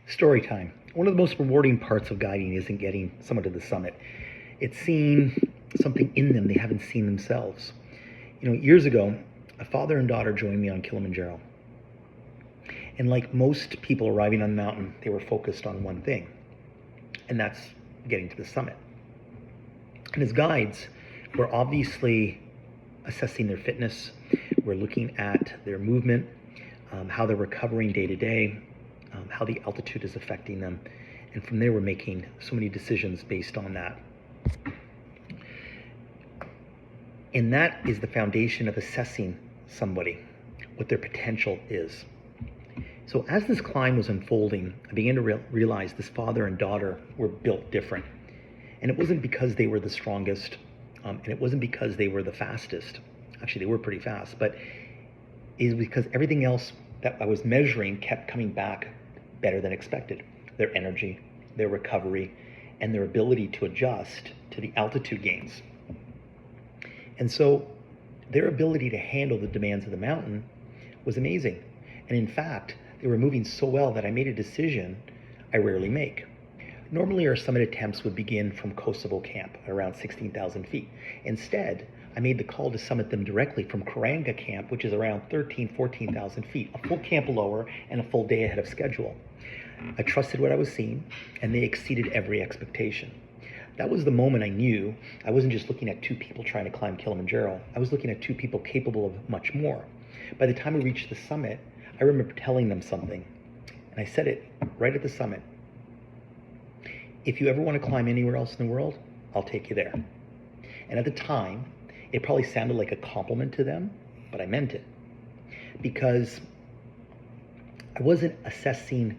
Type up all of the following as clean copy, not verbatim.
Story time. One of the most rewarding parts of guiding isn't getting someone to the summit. It's seeing something in them they haven't seen themselves. Years ago, a father and daughter joined me on Kilimanjaro. And like most people arriving on the mountain, they were focused on one thing, and that's getting to the summit. And as guides, we're obviously assessing their fitness. We're looking at their movement, how they're recovering day to day, how the altitude is affecting them. And from there, we're making so many decisions based on that. And that is the foundation of assessing somebody, what their potential is. So as this climb was unfolding, I began to realize this father and daughter were built different. And it wasn't because they were the strongest, and it wasn't because they were the fastest. Actually, they were pretty fast, but it was because everything else that I was measuring kept coming back better than expected. Their energy, their recovery, and their ability to adjust to the altitude gains. And so their ability to handle the demands of the mountain was amazing. And in fact, they were moving so well that I made a decision I rarely make. Normally our summit attempts would begin from Kosovo camp at around 16,000 feet. Instead, I made the call to summit them directly from Karanga camp, which is around 14,000 feet, a full camp lower and a full day ahead of schedule. I trusted what I was seeing, and they exceeded every expectation. That was the moment I knew I wasn't just looking at two people trying to climb Kilimanjaro. I was looking at two people capable of much more. By the time we reached the summit, I remember telling them something, and I said it right at the summit. If you ever want to climb anywhere else in the world, I'll take you there. And at the time, it probably sounded like a compliment to them, but I meant it. Because I wasn't assessing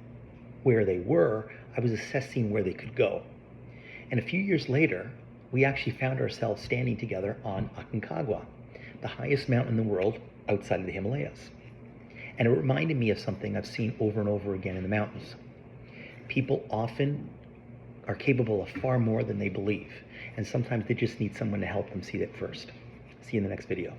where they were, I was assessing where they could go. And a few years later, we actually found ourselves standing together on Aconcagua, the highest mountain in the world outside of the Himalayas. And it reminded me of something I've seen over and over again in the mountains. People often are capable of far more than they believe, and sometimes they just need someone to help them see that first. See you in the next video.